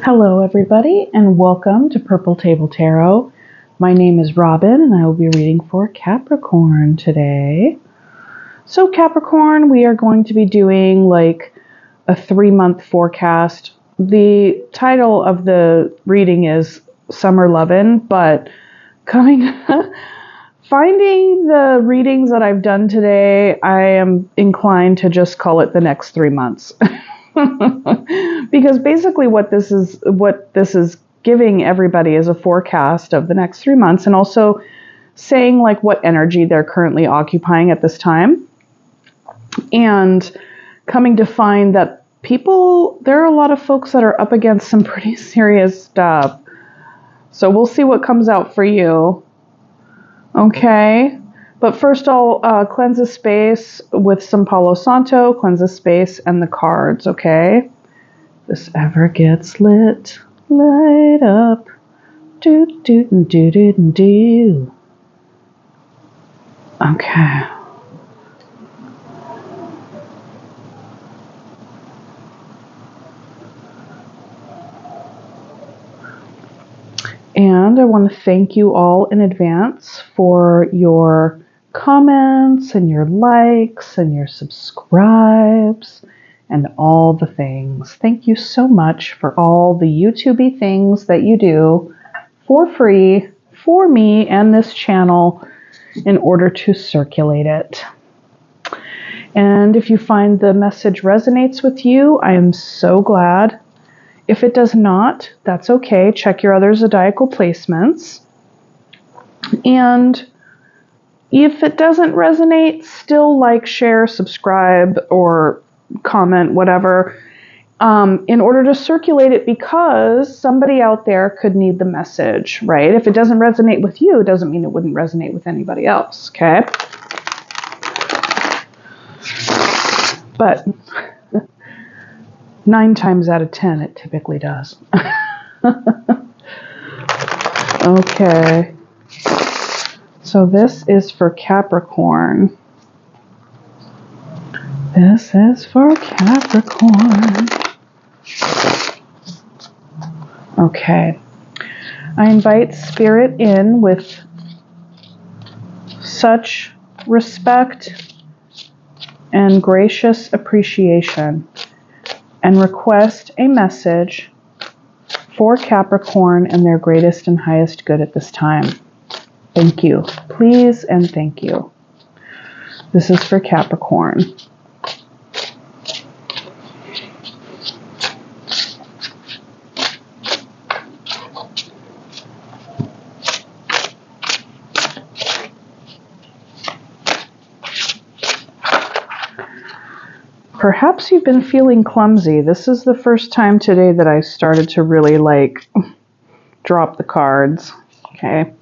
Hello everybody and welcome to Purple Table Tarot. My name is Robin and I will be reading for Capricorn today. So Capricorn, we are going to be doing like a 3-month forecast. The title of the reading is Summer Lovin', but finding the readings that I've done today, I am inclined to just call it the next 3 months. Because basically what this is giving everybody is a forecast of the next 3 months, and also saying like what energy they're currently occupying at this time, and coming to find that there are a lot of folks that are up against some pretty serious stuff. So we'll see what comes out for you. Okay. But first I'll cleanse the space with some Palo Santo, cleanse the space and the cards, okay? This ever gets lit, light up, do do do do do do. Okay. And I want to thank you all in advance for your comments and your likes and your subscribes and all the things. Thank you so much for all the YouTube-y things that you do for free for me and this channel in order to circulate it. And if you find the message resonates with you, I am so glad. If it does not, that's okay. Check your other zodiacal placements. And if it doesn't resonate, still like, share, subscribe, or comment, whatever, in order to circulate it, because somebody out there could need the message, right? If it doesn't resonate with you, it doesn't mean it wouldn't resonate with anybody else, okay? But 9 times out of 10, it typically does. Okay. So this is for Capricorn. This is for Capricorn. Okay. I invite Spirit in with such respect and gracious appreciation, and request a message for Capricorn and their greatest and highest good at this time. Thank you. Please and thank you. This is for Capricorn. Perhaps you've been feeling clumsy. This is the first time today that I started to really like drop the cards. Okay.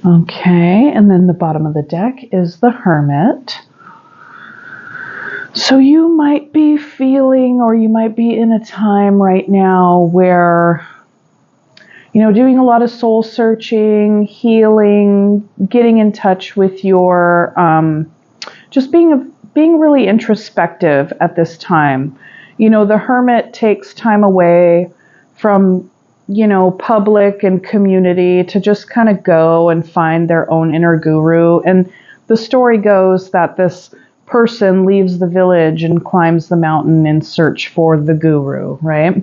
Okay, and then the bottom of the deck is the Hermit. So you might be feeling, or you might be in a time right now where, doing a lot of soul searching, healing, getting in touch with your, just being really introspective at this time. The Hermit takes time away from public and community to just kind of go and find their own inner guru. And the story goes that this person leaves the village and climbs the mountain in search for the guru, right?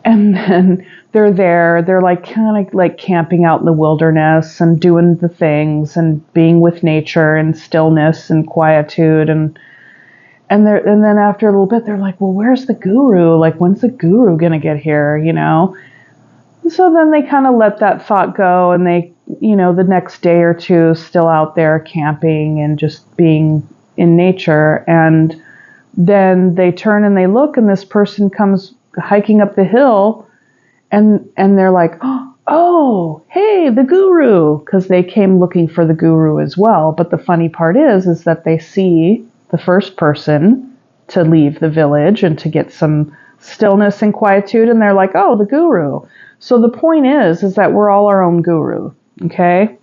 And then they're like kind of like camping out in the wilderness and doing the things and being with nature and stillness and quietude and then after a little bit they're like, well, where's the guru? Like, when's the guru gonna get here? So then they kind of let that thought go, and they, the next day or two still out there camping and just being in nature. And then they turn and they look, and this person comes hiking up the hill, and they're like, oh, hey, the guru, because they came looking for the guru as well. But the funny part is that they see the first person to leave the village and to get some stillness and quietude, and they're like, oh, the guru. So the point is that we're all our own guru, okay?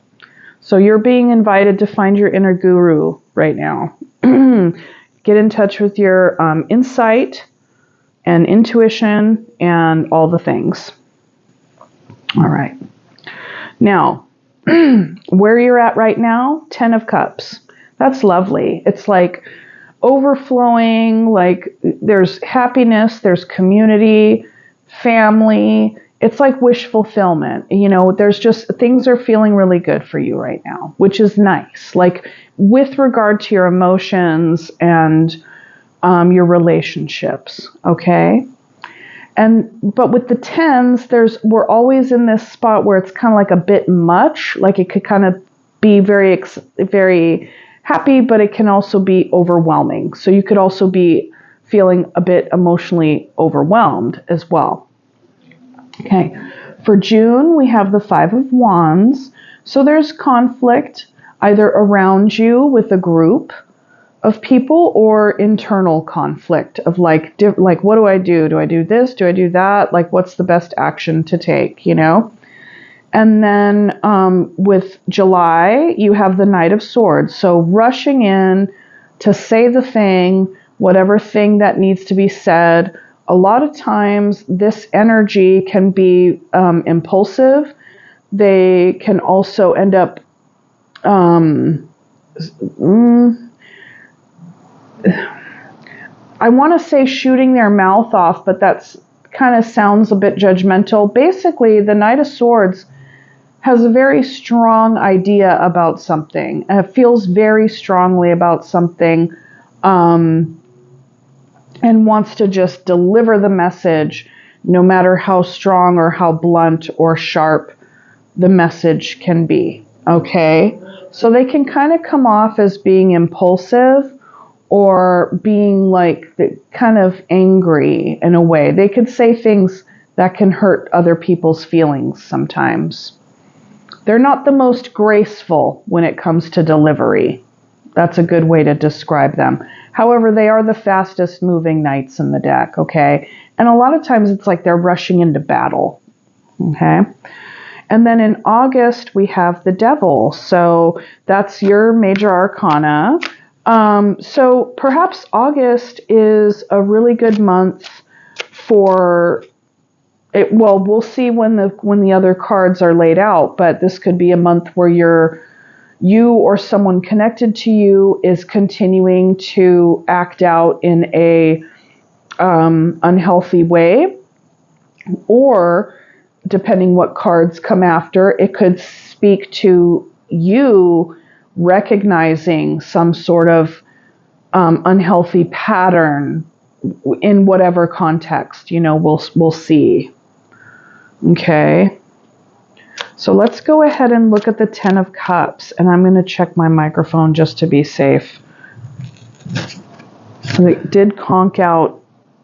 So you're being invited to find your inner guru right now. Get in touch with your insight and intuition and all the things. All right. Now, where you're at right now, 10 of Cups. That's lovely. It's like overflowing, like there's happiness, there's community, family. It's like wish fulfillment. There's just things are feeling really good for you right now, which is nice. Like with regard to your emotions and your relationships, okay? But with the 10s, we're always in this spot where it's kind of like a bit much. Like it could kind of be very, very happy, but it can also be overwhelming. So you could also be feeling a bit emotionally overwhelmed as well. Okay, for June, we have the 5 of Wands. So there's conflict either around you with a group of people or internal conflict of like what do I do? Do I do this? Do I do that? Like, what's the best action to take, And then with July, you have the Knight of Swords. So rushing in to say the thing, whatever thing that needs to be said. A lot of times this energy can be impulsive. They can also end up I want to say shooting their mouth off, but that's kind of sounds a bit judgmental. Basically, the Knight of Swords has a very strong idea about something, feels very strongly about something, and wants to just deliver the message no matter how strong or how blunt or sharp the message can be, okay? So they can kind of come off as being impulsive or being like kind of angry in a way. They could say things that can hurt other people's feelings sometimes. They're not the most graceful when it comes to delivery. That's a good way to describe them. However, they are the fastest moving knights in the deck, okay? And a lot of times it's like they're rushing into battle, okay? And then in August, we have the Devil. So that's your major arcana. So perhaps August is a really good month for it. Well, we'll see when the other cards are laid out, but this could be a month where you or someone connected to you is continuing to act out in a unhealthy way, or depending what cards come after, it could speak to you recognizing some sort of unhealthy pattern in whatever context, we'll see. Okay. So let's go ahead and look at the 10 of Cups, and I'm going to check my microphone just to be safe. So it did conk out,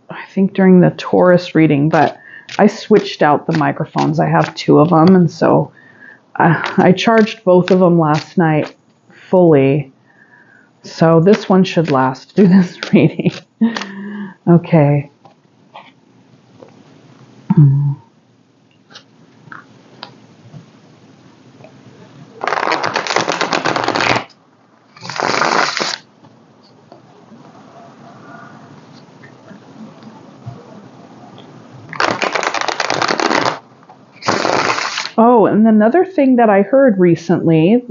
I think, during the Taurus reading, but I switched out the microphones. I have 2 of them, and so I charged both of them last night fully. So this one should last through this reading. Okay. Oh, and another thing that I heard recently,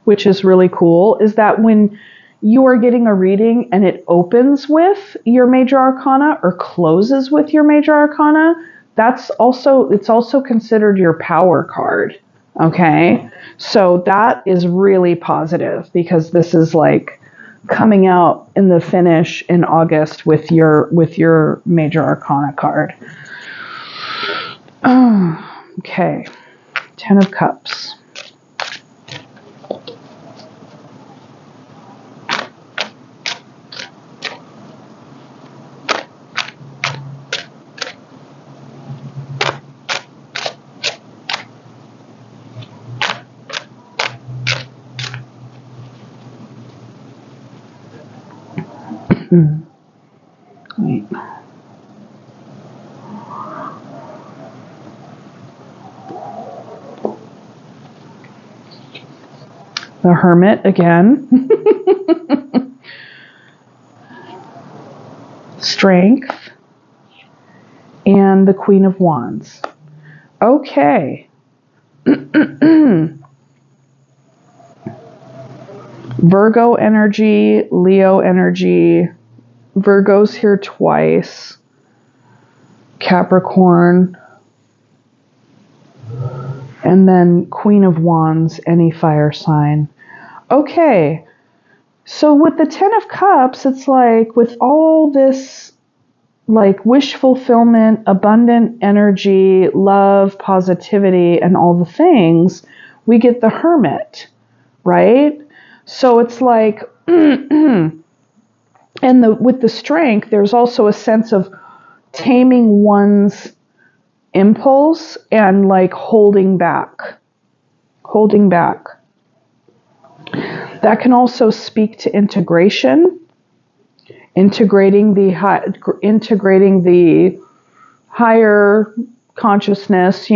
which is really cool, is that when you are getting a reading and it opens with your major arcana or closes with your major arcana, it's also considered your power card. Okay. So that is really positive because this is like coming out in the finish in August with your major arcana card. Okay. 10 of Cups. Wait. The Hermit again. Strength. And the Queen of Wands. Okay. Virgo energy, Leo energy. Virgo's here twice. Capricorn. And then Queen of Wands, any fire sign. Okay. So with the 10 of Cups, it's like with all this like wish fulfillment, abundant energy, love, positivity, and all the things, we get the Hermit, right? So it's like, and with the Strength, there's also a sense of taming one's impulse and like holding back. That can also speak to integration, integrating the higher consciousness,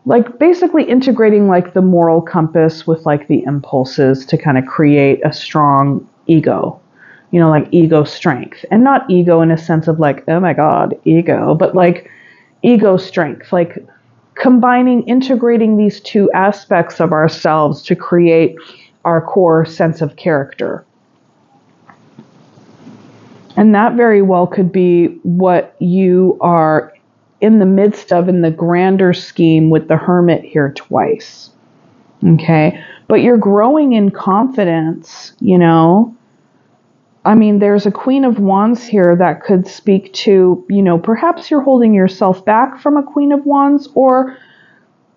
like basically integrating like the moral compass with like the impulses to kind of create a strong ego, like ego strength, and not ego in a sense of like, oh my God, ego, but like ego strength, like integrating these two aspects of ourselves to create our core sense of character. And that very well could be what you are in the midst of in the grander scheme with the Hermit here twice. Okay? But you're growing in confidence, I mean, there's a Queen of Wands here that could speak to, perhaps you're holding yourself back from a Queen of Wands, or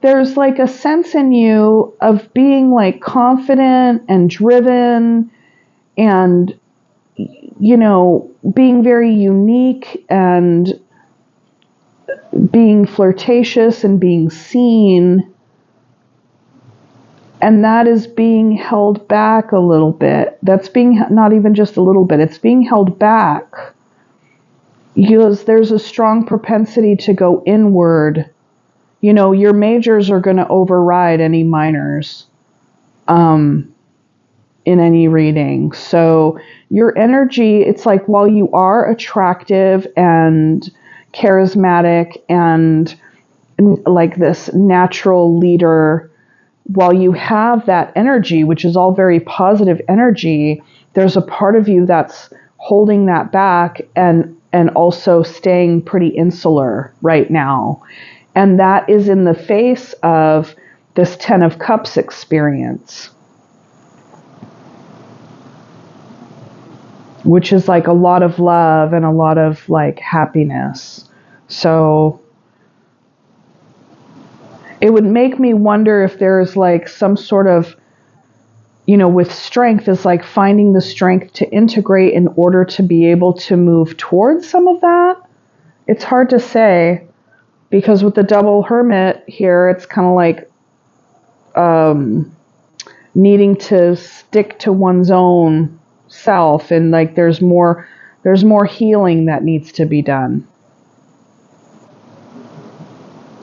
there's like a sense in you of being like confident and driven and, being very unique and being flirtatious and being seen. And that is being held back a little bit. That's being, not even just a little bit, it's being held back. Because there's a strong propensity to go inward. Your majors are going to override any minors in any reading. So your energy, it's like while you are attractive and charismatic and like this natural leader, while you have that energy, which is all very positive energy, there's a part of you that's holding that back and also staying pretty insular right now. And that is in the face of this 10 of Cups experience, which is like a lot of love and a lot of like happiness. So it would make me wonder if there's like some sort of, with strength is like finding the strength to integrate in order to be able to move towards some of that. It's hard to say because with the double Hermit here, it's kind of like needing to stick to one's own self, and like there's more healing that needs to be done.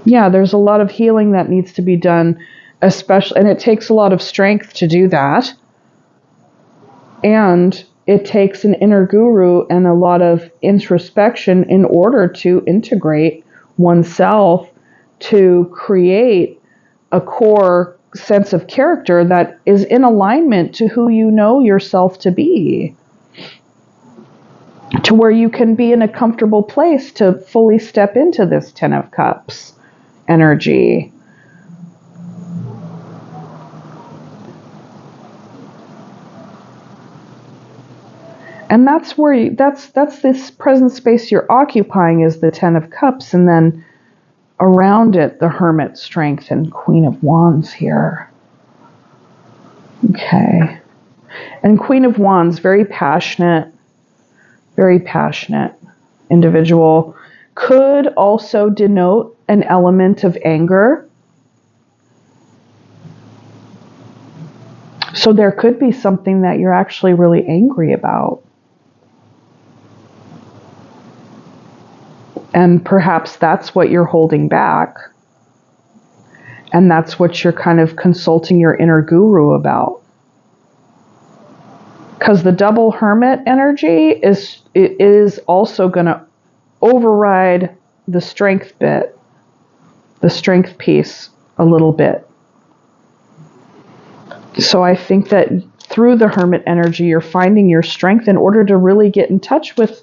Yeah, there's a lot of healing that needs to be done, especially, and it takes a lot of strength to do that. And it takes an inner guru and a lot of introspection in order to integrate oneself to create a core sense of character that is in alignment to who you know yourself to be. to where you can be in a comfortable place to fully step into this Ten of Cups energy. And that's where that's this present space you're occupying is the Ten of Cups, and then around it the Hermit, Strength, and Queen of Wands here. Okay. And Queen of Wands, very passionate individual, could also denote an element of anger. So there could be something that you're actually really angry about. And perhaps that's what you're holding back. And that's what you're kind of consulting your inner guru about. Because the double Hermit energy is also going to override the Strength bit, the Strength piece a little bit. So I think that through the Hermit energy, you're finding your strength in order to really get in touch with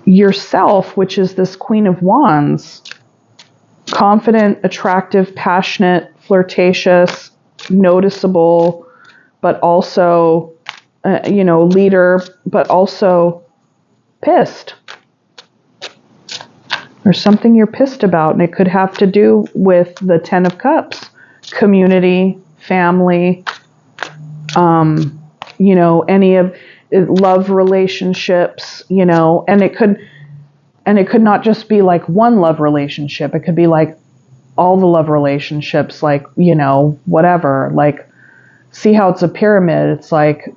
yourself, which is this Queen of Wands. Confident, attractive, passionate, flirtatious, noticeable, but also, leader, but also pissed. There's something you're pissed about, and it could have to do with the Ten of Cups, community, family, any of love relationships, and it could not just be like one love relationship. It could be like all the love relationships, like, whatever. Like, see how it's a pyramid. It's like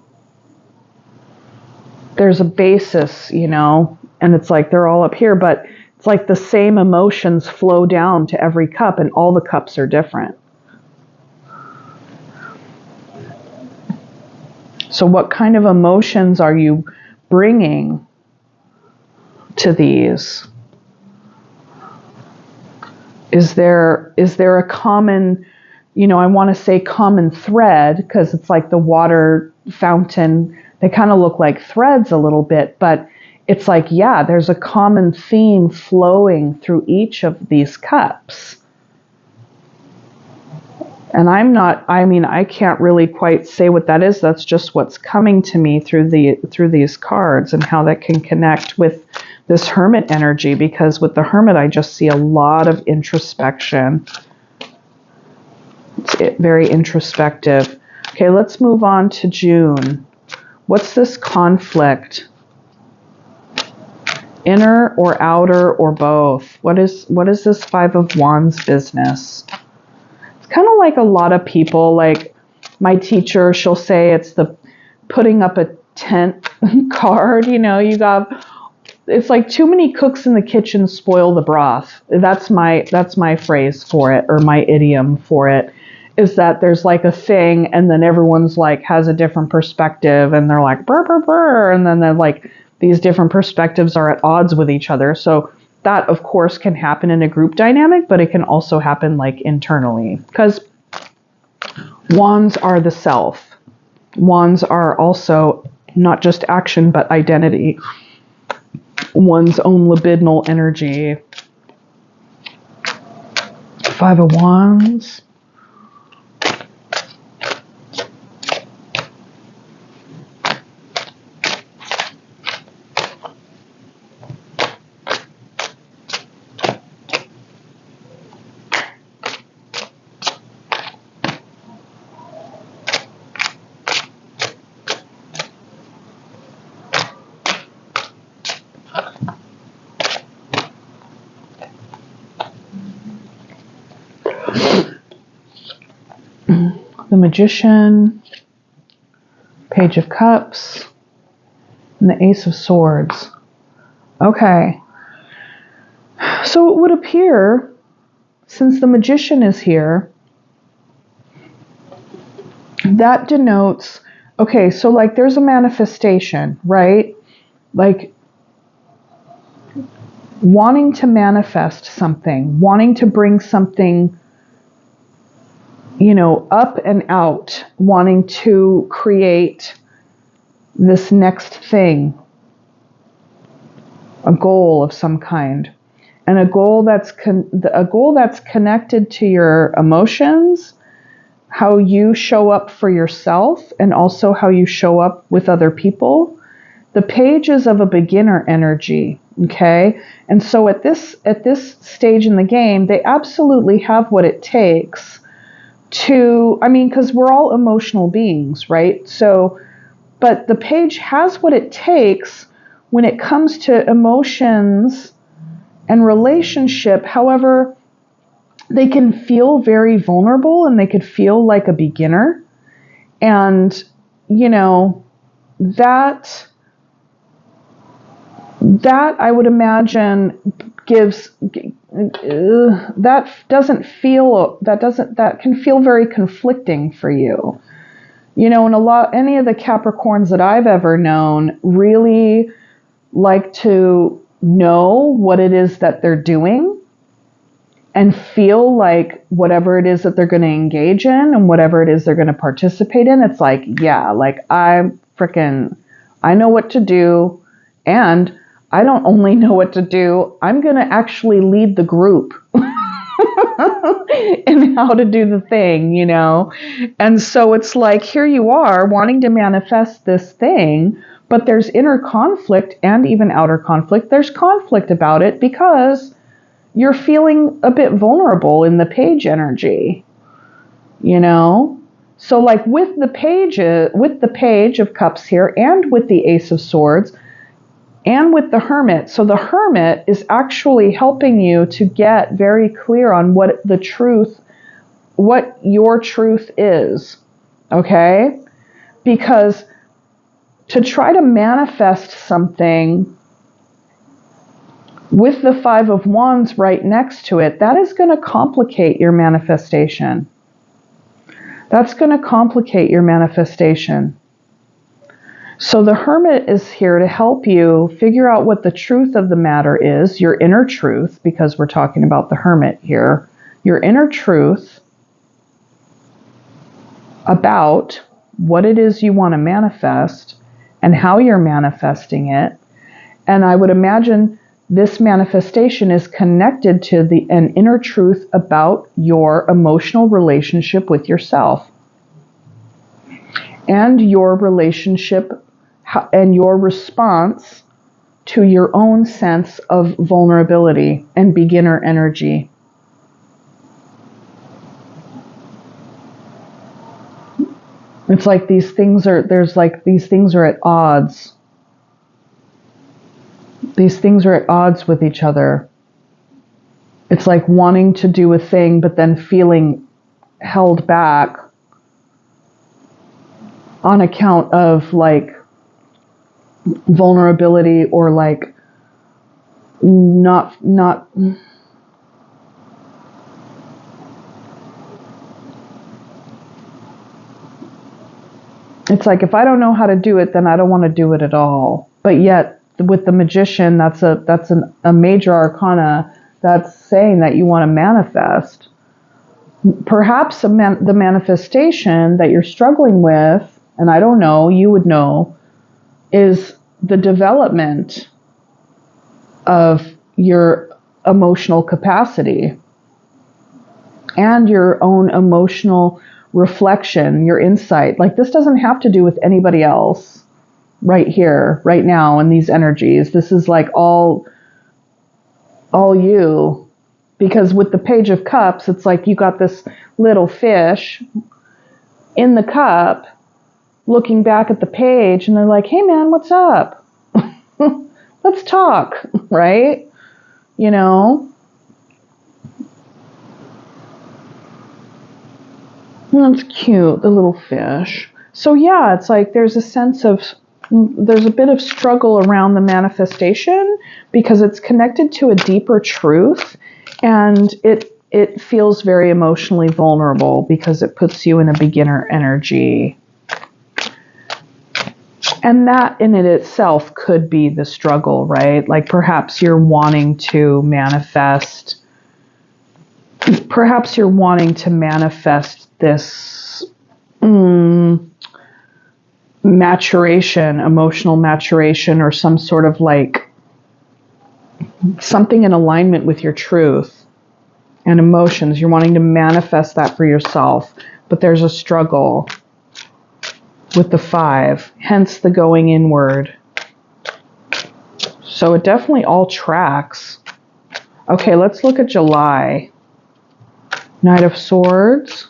there's a basis, and it's like they're all up here, but it's like the same emotions flow down to every cup, and all the cups are different. So what kind of emotions are you bringing to these? Is there a common, I want to say common thread, because it's like the water fountain, they kind of look like threads a little bit, but it's like, yeah, there's a common theme flowing through each of these cups. And I can't really quite say what that is. That's just what's coming to me through these cards, and how that can connect with this Hermit energy, because with the Hermit, I just see a lot of introspection. It's very introspective. Okay, let's move on to June. What's this conflict? Inner or outer or both? What is this Five of Wands business? Kind of like a lot of people, like my teacher, she'll say it's the putting up a tent card. It's like too many cooks in the kitchen spoil the broth. That's my phrase for it, or my idiom for it, is that there's like a thing, and then everyone's like has a different perspective, and they're like brr brr brr, and then they're like these different perspectives are at odds with each other. So that, of course, can happen in a group dynamic, but it can also happen like internally, because wands are the self. Wands are also not just action, but identity. One's own libidinal energy. Five of Wands. The Magician, Page of Cups, and the Ace of Swords. Okay. So it would appear, since the Magician is here, that denotes, okay, so like there's a manifestation, right? Like wanting to manifest something, wanting to bring something up and out, wanting to create this next thing, a goal of some kind, and a goal that's connected to your emotions, how you show up for yourself, and also how you show up with other people. The page is of a beginner energy, okay? And so at this stage in the game, they absolutely have what it takes to, I mean, because we're all emotional beings, right? So, but the page has what it takes when it comes to emotions and relationship. However, they can feel very vulnerable and they could feel like a beginner. And, you know, that I would imagine gives, that can feel very conflicting for you. You know, and any of the Capricorns that I've ever known really like to know what it is that they're doing and feel like whatever it is that they're going to engage in and whatever it is they're going to participate in, it's like, yeah, like I know what to do, and I don't only know what to do, I'm going to actually lead the group in how to do the thing, you know? And so it's like, here you are wanting to manifest this thing, but there's inner conflict and even outer conflict. There's conflict about it because you're feeling a bit vulnerable in the page energy, you know? So like with the page of cups here, and with the Ace of Swords, and with the Hermit. So the Hermit is actually helping you to get very clear on what your truth is, okay? Because to try to manifest something with the Five of Wands right next to it, that is going to complicate your manifestation. That's going to complicate your manifestation. So the Hermit is here to help you figure out what the truth of the matter is, your inner truth, because we're talking about the Hermit here, your inner truth about what it is you want to manifest and how you're manifesting it. And I would imagine this manifestation is connected to an inner truth about your emotional relationship with yourself and your relationship and your response to your own sense of vulnerability and beginner energy. It's like these things are at odds. These things are at odds with each other. It's like wanting to do a thing, but then feeling held back on account of like vulnerability or like not it's like if I don't know how to do it, then I don't want to do it at all. But yet with the Magician, that's a major arcana that's saying that you want to manifest. Perhaps the manifestation that you're struggling with, and I don't know, you would know, is the development of your emotional capacity and your own emotional reflection, your insight. Like this doesn't have to do with anybody else right here, right now in these energies. This is like all you. Because with the Page of Cups, it's like you got this little fish in the cup looking back at the page, and they're like, hey man, what's up? Let's talk, right? You know? That's cute, the little fish. So yeah, it's like there's a bit of struggle around the manifestation because it's connected to a deeper truth, and it feels very emotionally vulnerable because it puts you in a beginner energy. And that in it itself could be the struggle, right? Like perhaps you're wanting to manifest this maturation, emotional maturation, or some sort of like something in alignment with your truth and emotions. You're wanting to manifest that for yourself, but there's a struggle with the 5, hence the going inward. So it definitely all tracks. Okay, let's look at July. Knight of Swords.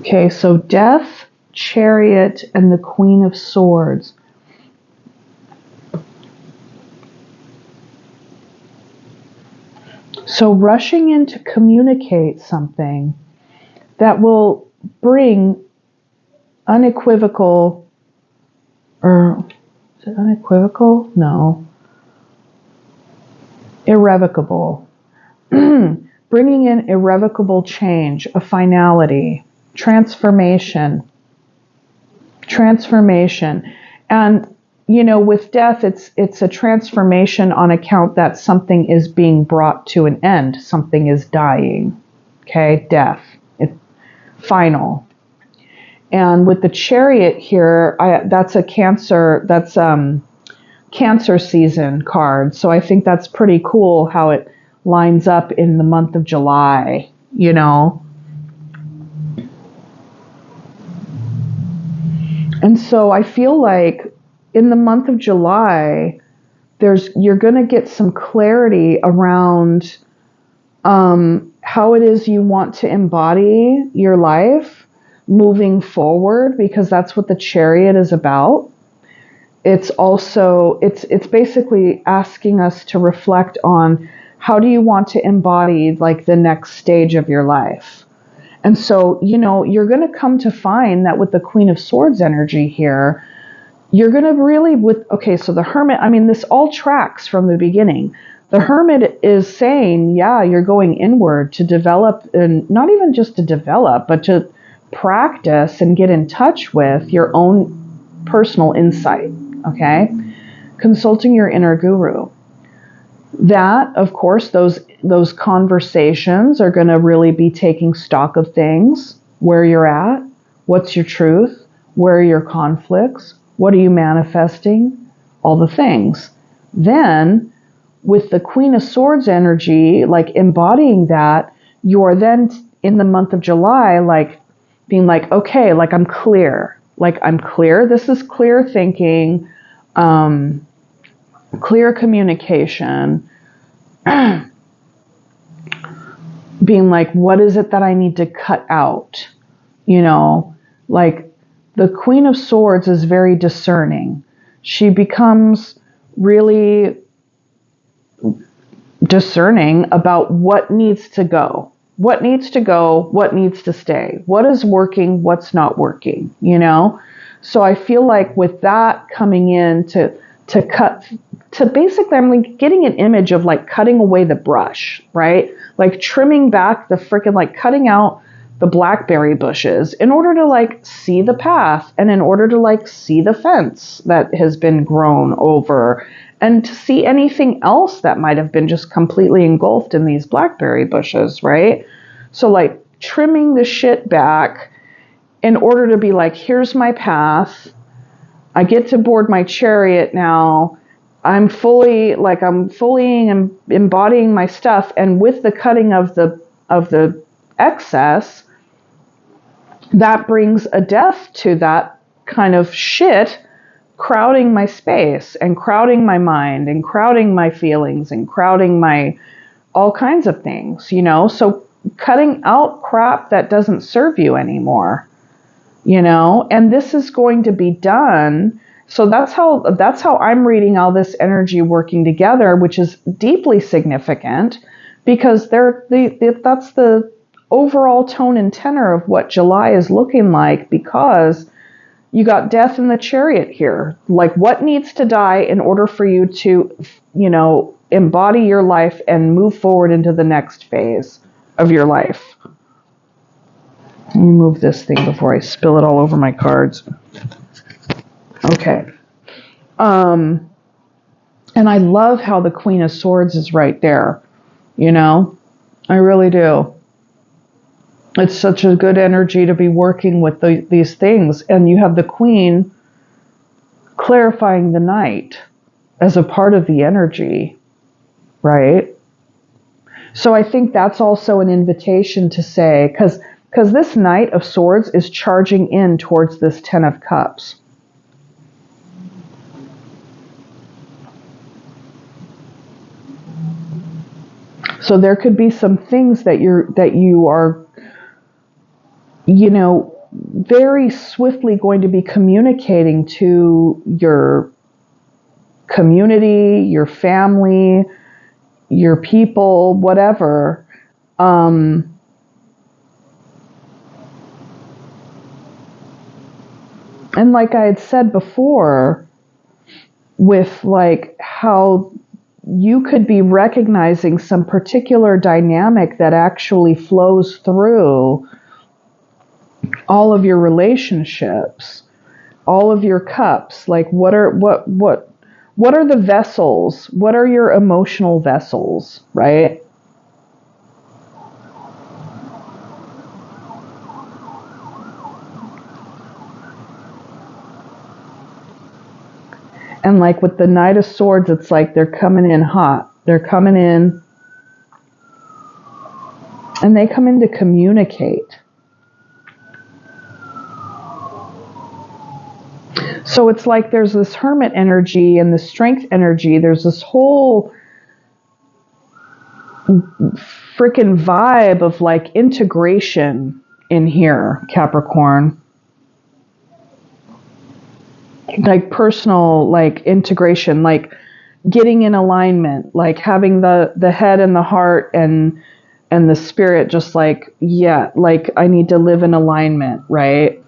Okay, so Death, Chariot, and the Queen of Swords. So rushing in to communicate something that will bring unequivocal, or is it unequivocal? No. Irrevocable. Bringing in irrevocable change, a finality, transformation. And, you know, with death, it's a transformation on account that something is being brought to an end. Something is dying. Okay, death. It's final. And with the Chariot here, that's a Cancer, that's Cancer season card. So I think that's pretty cool how it lines up in the month of July, you know. And so I feel like in the month of July, you're going to get some clarity around how it is you want to embody your life moving forward, because that's what the Chariot is about. It's also, it's basically asking us to reflect on how do you want to embody like the next stage of your life. And so, you know, you're going to come to find that with the Queen of Swords energy here, you're going to really so the Hermit, I mean, this all tracks from the beginning. The Hermit is saying, yeah, you're going inward to develop, and not even just to develop, but to practice and get in touch with your own personal insight, okay? Consulting your inner guru. That, of course, those conversations are going to really be taking stock of things, where you're at, what's your truth, where are your conflicts, what are you manifesting, all the things. Then, with the Queen of Swords energy, like embodying that, you're then in the month of July, like being like, okay, like I'm clear. This is clear thinking, clear communication, being like, what is it that I need to cut out? You know, like the Queen of Swords is very discerning. She becomes really discerning about what needs to go, what needs to stay, what is working, what's not working, you know? So I feel like with that coming in to basically, I'm like getting an image of like cutting away the brush, right? Like trimming back the freaking, like cutting out the blackberry bushes in order to like see the path, and in order to like see the fence that has been grown over, and to see anything else that might have been just completely engulfed in these blackberry bushes, right? So like trimming the shit back in order to be like, here's my path. I get to board my chariot now. I'm fully embodying my stuff. And with the cutting of the excess, that brings a death to that kind of shit, crowding my space and crowding my mind and crowding my feelings and crowding my all kinds of things, you know? So cutting out crap that doesn't serve you anymore, you know? And this is going to be done So that's how I'm reading all this energy working together, which is deeply significant because that's the overall tone and tenor of what July is looking like, because you got death in the chariot here. Like, what needs to die in order for you to, embody your life and move forward into the next phase of your life? Let me move this thing before I spill it all over my cards. Okay. And I love how the Queen of Swords is right there. I really do. It's such a good energy to be working with these things. And you have the Queen clarifying the Knight as a part of the energy, right? So I think that's also an invitation to say, because this Knight of Swords is charging in towards this Ten of Cups. So there could be some things that you are, very swiftly going to be communicating to your community, your family, your people, whatever. And like I had said before, with like how you could be recognizing some particular dynamic that actually flows through all of your relationships, all of your cups. Like, what are the vessels? What are your emotional vessels, right? And like with the Knight of Swords, it's like they're coming in hot. They're coming in, and they come in to communicate. So it's like there's this Hermit energy and the Strength energy. There's this whole freaking vibe of like integration in here, Capricorn. Like personal, like integration, like getting in alignment, like having the head and the heart and the spirit just like, yeah, like I need to live in alignment, right?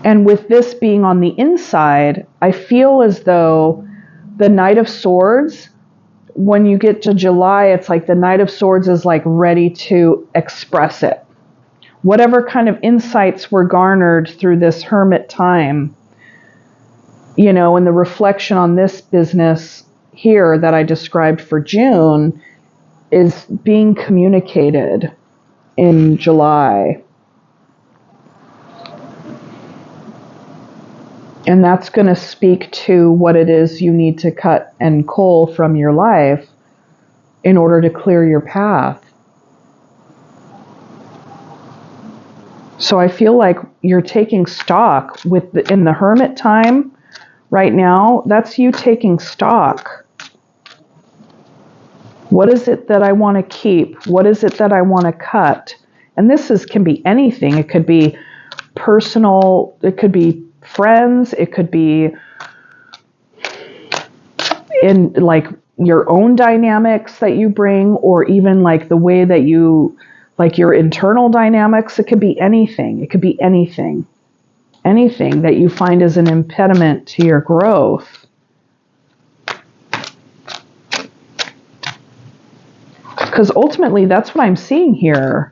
And with this being on the inside, I feel as though the Knight of Swords, when you get to July, it's like the Knight of Swords is like ready to express it. Whatever kind of insights were garnered through this hermit time, and the reflection on this business here that I described for June is being communicated in July. And that's going to speak to what it is you need to cut and cull from your life in order to clear your path. So I feel like you're taking stock in the hermit time right now. That's you taking stock. What is it that I want to keep? What is it that I want to cut? And this can be anything. It could be personal. It could be friends. It could be in like your own dynamics that you bring, or even like the way that you, like your internal dynamics. It could be anything. It could be anything. Anything that you find is an impediment to your growth. Because ultimately, that's what I'm seeing here.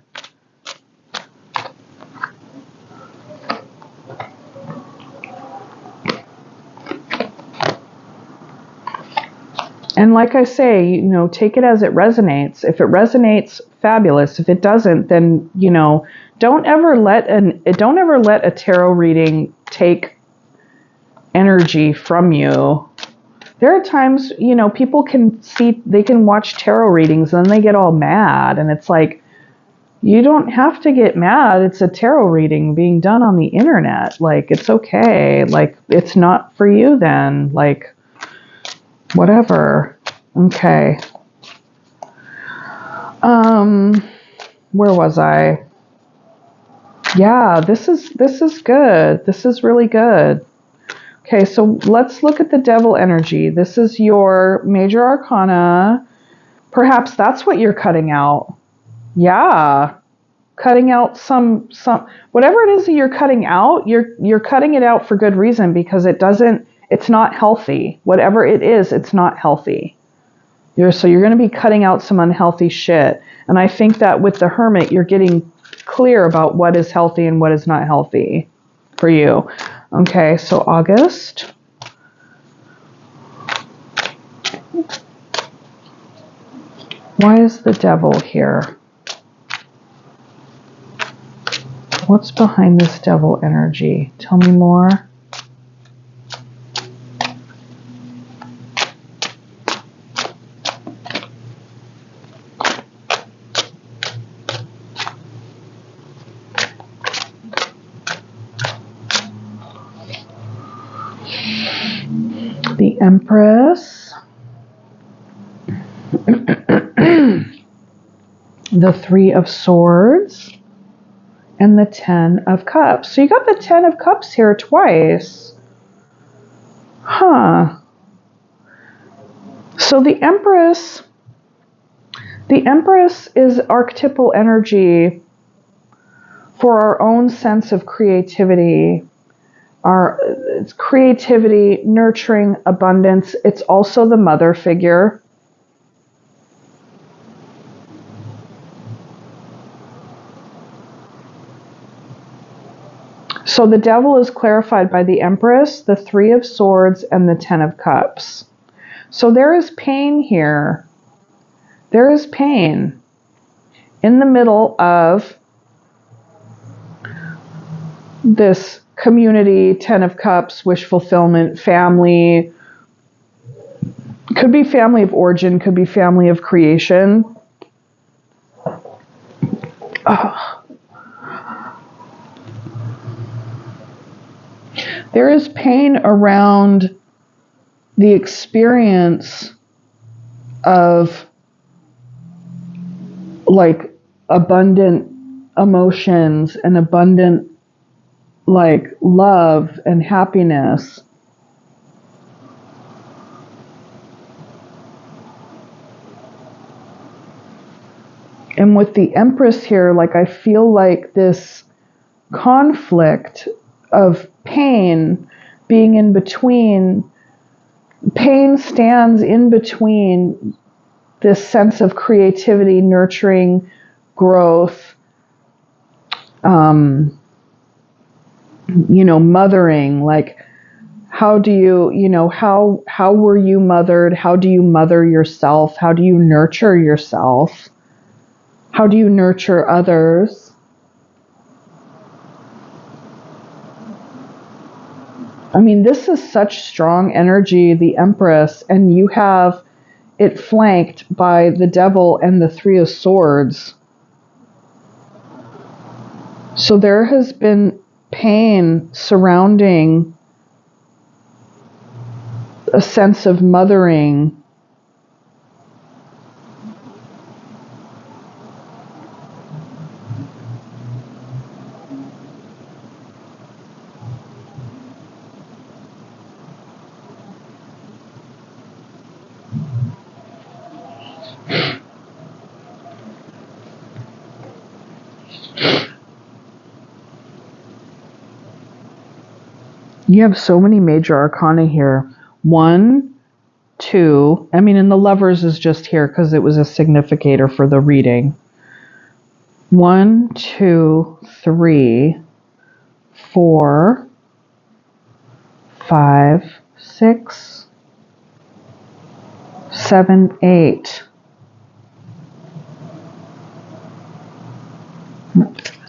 And like I say, take it as it resonates. If it resonates, fabulous. If it doesn't, then, don't ever let a tarot reading take energy from you. There are times, people they can watch tarot readings and then they get all mad. And it's like, you don't have to get mad. It's a tarot reading being done on the internet. Like, it's okay. Like, it's not for you then. Like, whatever. Okay. Where was I? Yeah, this is good. This is really good. Okay, so let's look at the devil energy. This is your major arcana. Perhaps that's what you're cutting out. Yeah. Cutting out some whatever it is that you're cutting out, you're cutting it out for good reason, because it's not healthy. Whatever it is, it's not healthy. So you're going to be cutting out some unhealthy shit. And I think that with the Hermit, you're getting clear about what is healthy and what is not healthy for you. Okay, so August. Why is the devil here? What's behind this devil energy? Tell me more. The Empress. The Three of Swords. And the Ten of Cups. So you got the Ten of Cups here twice. Huh. So the Empress is archetypal energy for our own sense of creativity. It's creativity, nurturing, abundance. It's also the mother figure. So the devil is clarified by the Empress, the Three of Swords, and the Ten of Cups. So there is pain here. There is pain in the middle of this community, Ten of Cups, wish fulfillment, family. Could be family of origin, could be family of creation. There is pain around the experience of like abundant emotions and abundant like love and happiness. And with the Empress here, like I feel like this conflict of pain being in between, pain stands in between this sense of creativity, nurturing, growth, mothering, like how do you, how were you mothered? How do you mother yourself? How do you nurture yourself? How do you nurture others? I mean, this is such strong energy, the Empress, and you have it flanked by the Devil and the Three of Swords. So there has been pain surrounding a sense of mothering. You have so many major arcana here. 1, 2, and the Lovers is just here because it was a significator for the reading. 1, 2, 3, 4, 5, 6, 7, 8.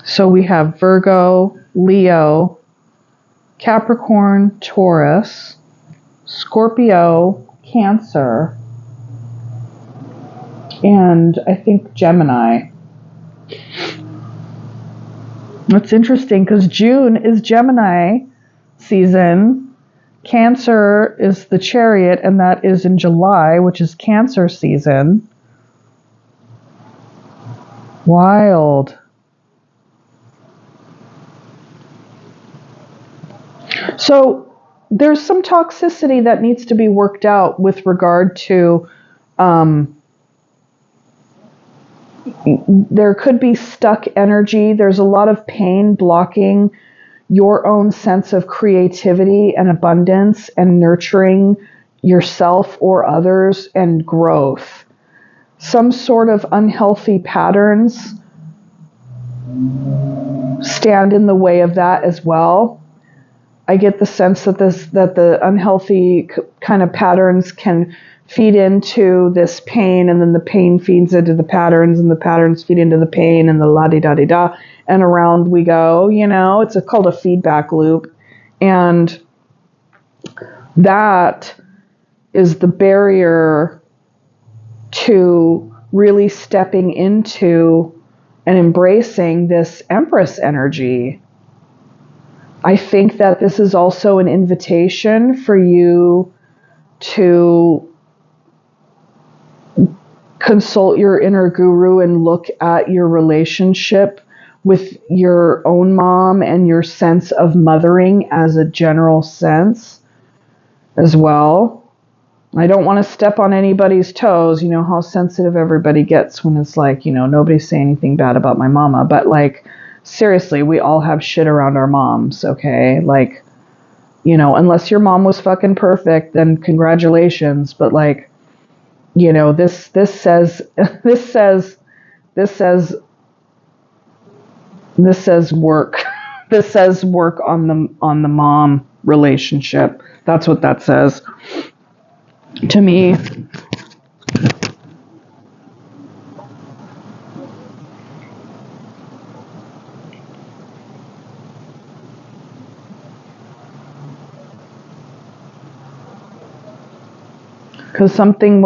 So we have Virgo, Leo, Capricorn, Taurus, Scorpio, Cancer, and I think Gemini. It's interesting because June is Gemini season, Cancer is the Chariot, and that is in July, which is Cancer season. Wild. So there's some toxicity that needs to be worked out with regard to, there could be stuck energy. There's a lot of pain blocking your own sense of creativity and abundance and nurturing yourself or others and growth. Some sort of unhealthy patterns stand in the way of that as well. I get the sense that the unhealthy kind of patterns can feed into this pain, and then the pain feeds into the patterns, and the patterns feed into the pain, and the la-di-da-di-da, and around we go, It's called a feedback loop. And that is the barrier to really stepping into and embracing this Empress energy. I think that this is also an invitation for you to consult your inner guru and look at your relationship with your own mom and your sense of mothering as a general sense as well. I don't want to step on anybody's toes, how sensitive everybody gets when it's like, nobody's saying anything bad about my mama, but like, seriously, we all have shit around our moms, okay? Like, unless your mom was fucking perfect, then congratulations. But like, this says work. This says work on the mom relationship. That's what that says to me. Because something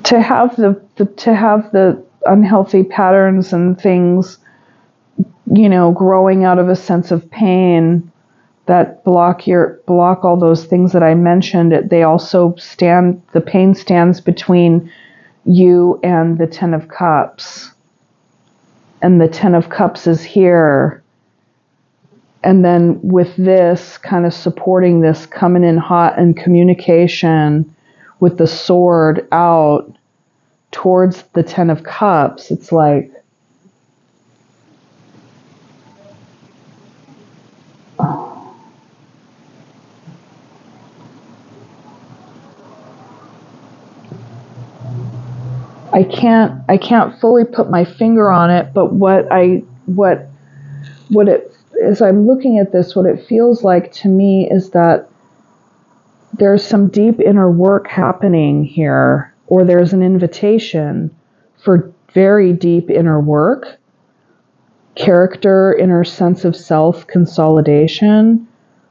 to have the unhealthy patterns and things, growing out of a sense of pain that block all those things that I mentioned. They also the pain stands between you and the Ten of Cups, and the Ten of Cups is here. And then with this kind of supporting this, coming in hot and communication with the sword out towards the Ten of Cups, it's like, I can't fully put my finger on it, but what it, as I'm looking at this, what it feels like to me is that there's some deep inner work happening here, or there's an invitation for very deep inner work, character, inner sense of self consolidation,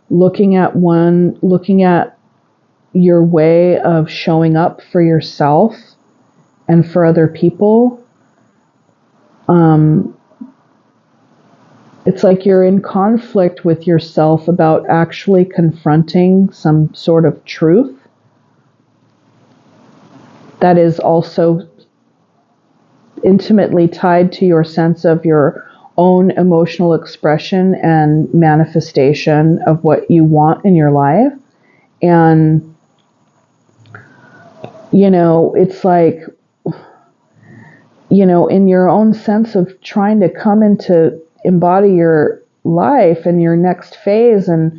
looking at your way of showing up for yourself and for other people. It's like you're in conflict with yourself about actually confronting some sort of truth that is also intimately tied to your sense of your own emotional expression and manifestation of what you want in your life. And, it's like, in your own sense of trying to come into embody your life and your next phase and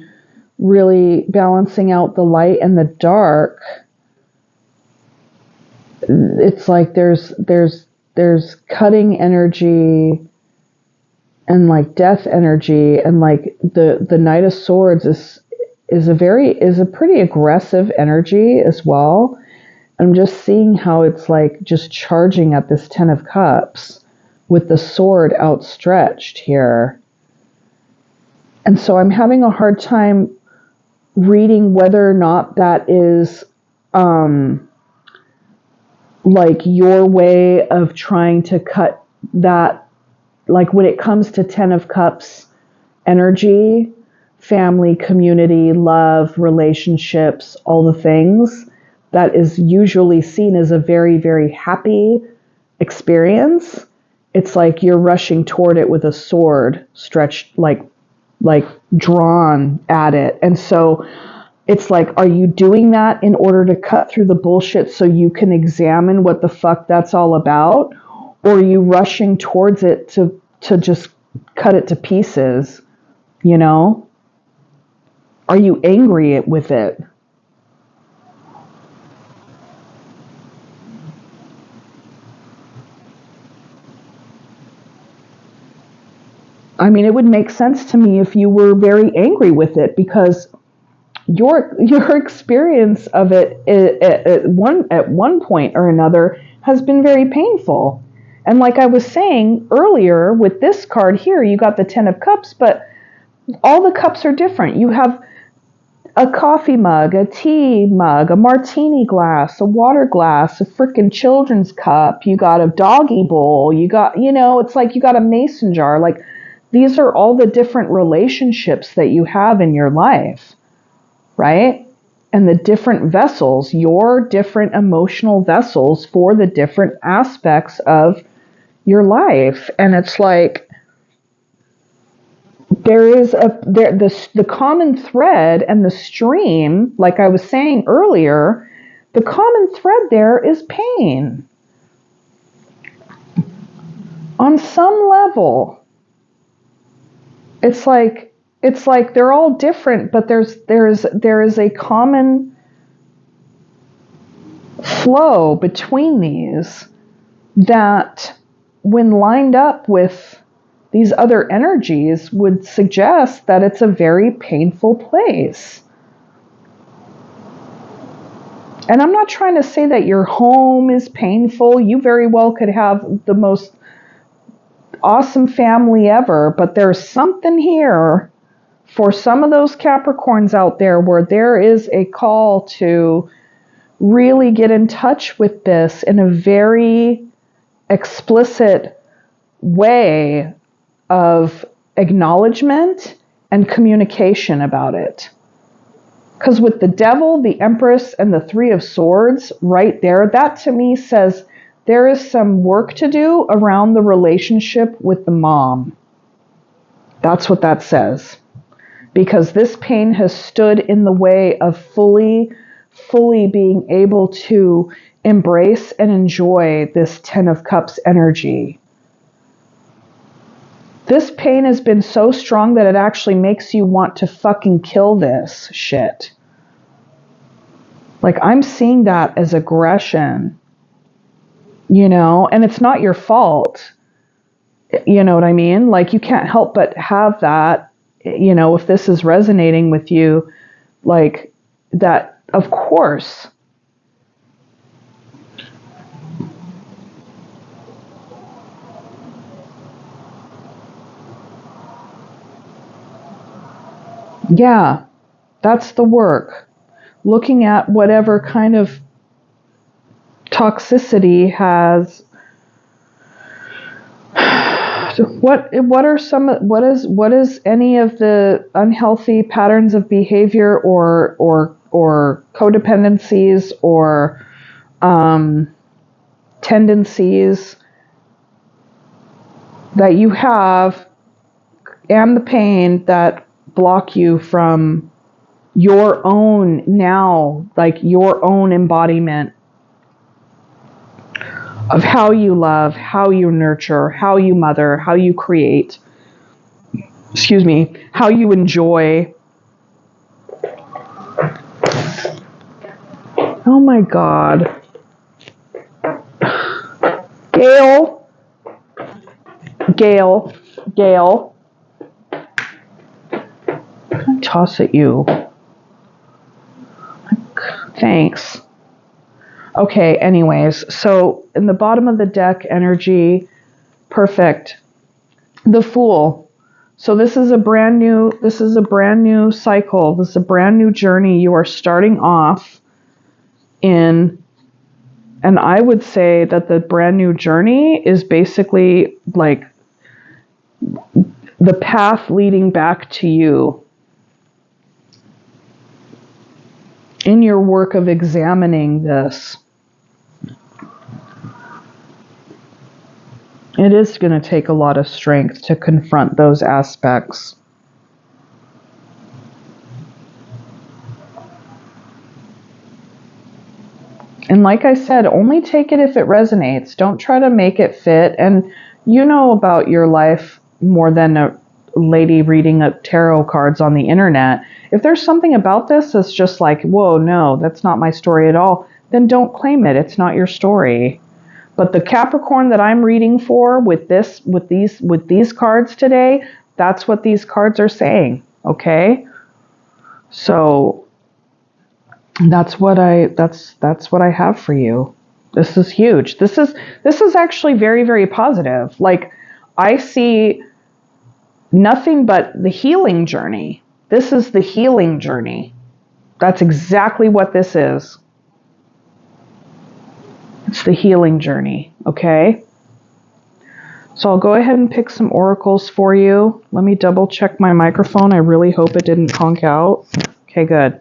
really balancing out the light and the dark, it's like there's cutting energy and like death energy, and like the Knight of Swords is a pretty aggressive energy as well. I'm just seeing how it's like just charging at this Ten of Cups with the sword outstretched here. And so I'm having a hard time reading whether or not that is like your way of trying to cut that, like when it comes to Ten of Cups energy, family, community, love, relationships, all the things, that is usually seen as a very, very happy experience. It's like you're rushing toward it with a sword stretched, like like drawn at it. And so it's like, are you doing that in order to cut through the bullshit so you can examine what the fuck that's all about? Or are you rushing towards it to just cut it to pieces, you know? Are you angry with it? I mean, it would make sense to me if you were very angry with it, because your experience of it at one point or another has been very painful. And like I was saying earlier, with this card here, you got the Ten of Cups, but all the cups are different. You have a coffee mug, a tea mug, a martini glass, a water glass, a freaking children's cup. You got a doggy bowl. You got, it's like you got a mason jar. Like, these are all the different relationships that you have in your life, right? And the different vessels, your different emotional vessels for the different aspects of your life. And it's like, there is the common thread and the stream, like I was saying earlier, the common thread there is pain. On some level, it's like they're all different, but there is a common flow between these that, when lined up with these other energies, would suggest that it's a very painful place. And I'm not trying to say that your home is painful. You very well could have the most awesome family ever, but there's something here for some of those Capricorns out there where there is a call to really get in touch with this in a very explicit way of acknowledgement and communication about it. Because with the Devil, the Empress, and the Three of Swords right there, that to me says there is some work to do around the relationship with the mom. That's what that says. Because this pain has stood in the way of fully being able to embrace and enjoy this Ten of Cups energy. This pain has been so strong that it actually makes you want to fucking kill this shit. Like, I'm seeing that as aggression, and it's not your fault. You know what I mean? Like, you can't help but have that, if this is resonating with you, like that, of course. Yeah, that's the work. Looking at whatever kind of toxicity has. What is any of the unhealthy patterns of behavior or codependencies or tendencies that you have, and the pain that block you from your own your own embodiment of how you love, how you nurture, how you mother, how you create, how you enjoy. Oh my God. Gail. I toss at you. Thanks. Okay, anyways, so in the bottom of the deck, energy, perfect. The Fool. So this is a brand new cycle. This is a brand new journey you are starting off in. And I would say that the brand new journey is basically like the path leading back to you in your work of examining this. It is going to take a lot of strength to confront those aspects. And like I said, only take it if it resonates. Don't try to make it fit. And you know about your life more than a lady reading tarot cards on the internet. If there's something about this that's just like, whoa, no, that's not my story at all, then don't claim it. It's not your story. But the Capricorn that I'm reading for with these cards today, that's what these cards are saying. Okay? So that's what I have for you. This is huge. This is actually very, very positive. Like, I see nothing but the healing journey. This is the healing journey. That's exactly what this is. It's the healing journey, okay? So I'll go ahead and pick some oracles for you. Let me double check my microphone. I really hope it didn't conk out. Okay, good.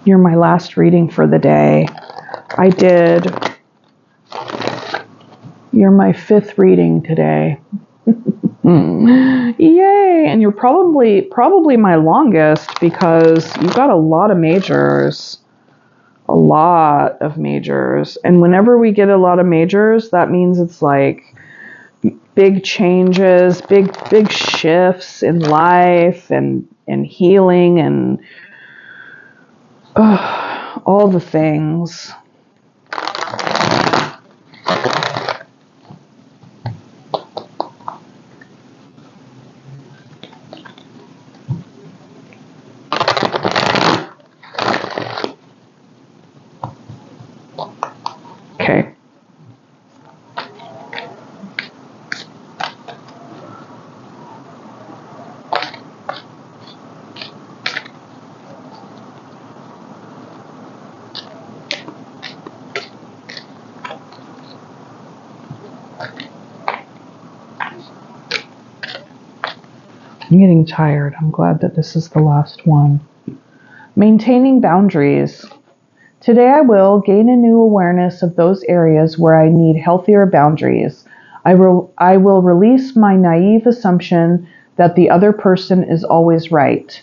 You're my last reading for the day. You're my 5th reading today. Yay! And you're probably my longest because you've got a lot of majors. A lot of majors. And whenever we get a lot of majors, that means it's like big changes, big shifts in life and healing and all the things. Okay. I'm getting tired. I'm glad that this is the last one. Maintaining boundaries. Today I will gain a new awareness of those areas where I need healthier boundaries. I will release my naive assumption that the other person is always right.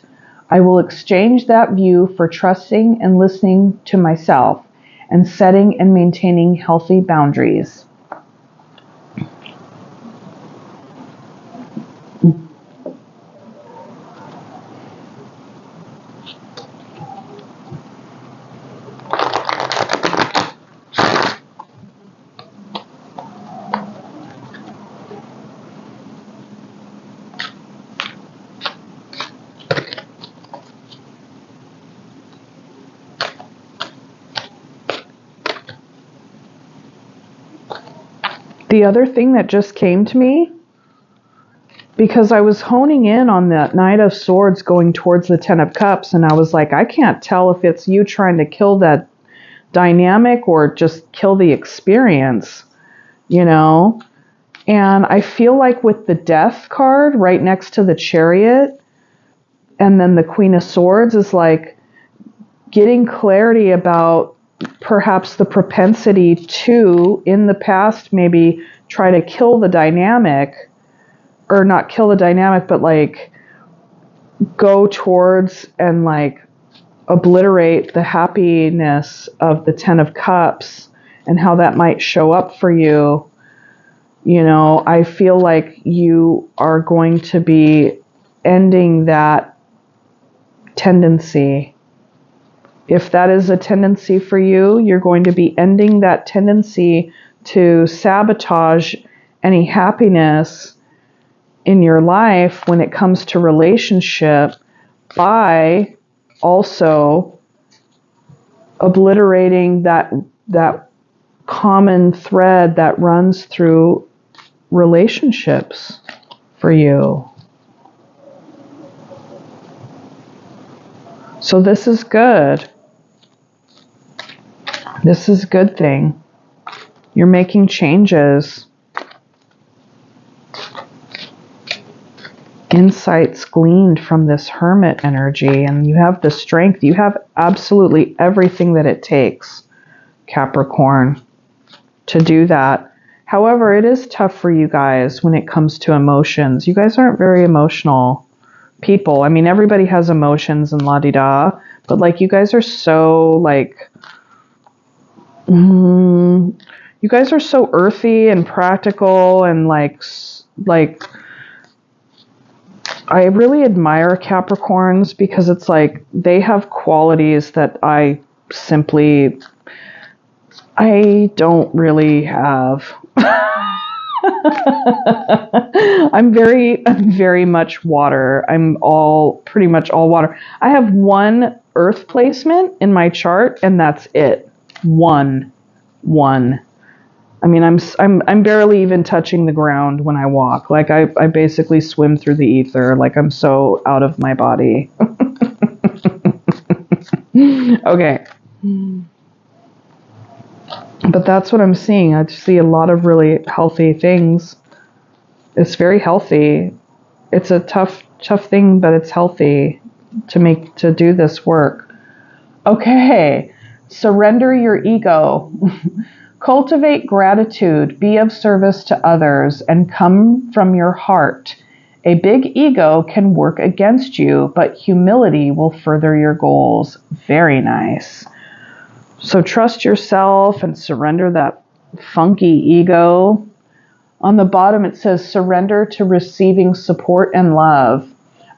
I will exchange that view for trusting and listening to myself and setting and maintaining healthy boundaries. The other thing that just came to me, because I was honing in on that Knight of Swords going towards the Ten of Cups, and I was like, I can't tell if it's you trying to kill that dynamic or just kill the experience, you know? And I feel like with the Death card right next to the Chariot, and then the Queen of Swords is like getting clarity about perhaps the propensity to, in the past, maybe try to kill the dynamic, or not kill the dynamic, but like go towards and like obliterate the happiness of the Ten of Cups and how that might show up for you. You know, I feel like you are going to be ending that tendency. If that is a tendency for you, you're going to be ending that tendency to sabotage any happiness in your life when it comes to relationship by also obliterating that common thread that runs through relationships for you. So this is good. This is a good thing. You're making changes. Insights gleaned from this Hermit energy, and you have the strength. You have absolutely everything that it takes, Capricorn, to do that. However, it is tough for you guys when it comes to emotions. You guys aren't very emotional. people. I mean, everybody has emotions and la-di-da, but like you guys are so like, you guys are so earthy and practical and like I really admire Capricorns because it's like they have qualities that I don't really have. I'm very much water. I'm pretty much all water. I have one earth placement in my chart and that's it. One. I mean, I'm barely even touching the ground when I walk. Like I basically swim through the ether. Like I'm so out of my body. Okay. But that's what I'm seeing. I see a lot of really healthy things. It's very healthy. It's a tough thing, but it's healthy to do this work. Okay. Surrender your ego. Cultivate gratitude, be of service to others, and come from your heart. A big ego can work against you, but humility will further your goals. Very nice. So trust yourself and surrender that funky ego. On the bottom it says surrender to receiving support and love.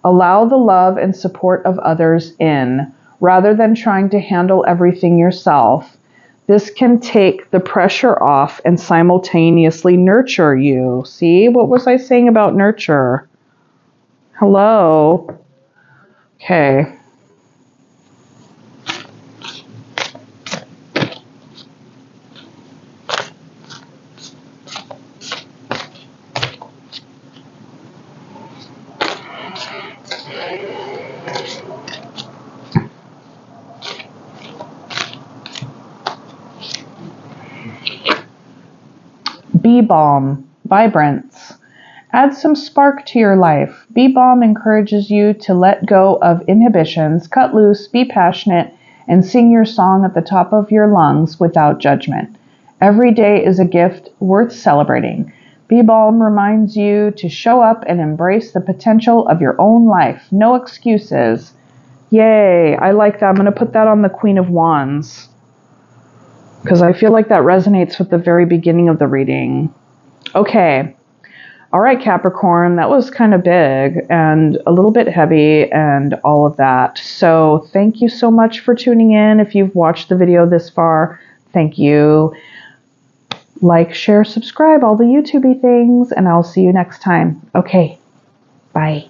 Allow the love and support of others in, rather than trying to handle everything yourself. This can take the pressure off and simultaneously nurture you. See, what was I saying about nurture? Hello? Okay. Bee Balm, Vibrance. Add some spark to your life. Bee Balm encourages you to let go of inhibitions, cut loose, be passionate, and sing your song at the top of your lungs without judgment. Every day is a gift worth celebrating. Bee Balm reminds you to show up and embrace the potential of your own life. No excuses. Yay, I like that. I'm going to put that on the Queen of Wands, because I feel like that resonates with the very beginning of the reading. Okay. All right, Capricorn, that was kind of big and a little bit heavy and all of that. So thank you so much for tuning in. If you've watched the video this far, thank you. Like, share, subscribe, all the YouTubey things, and I'll see you next time. Okay, bye.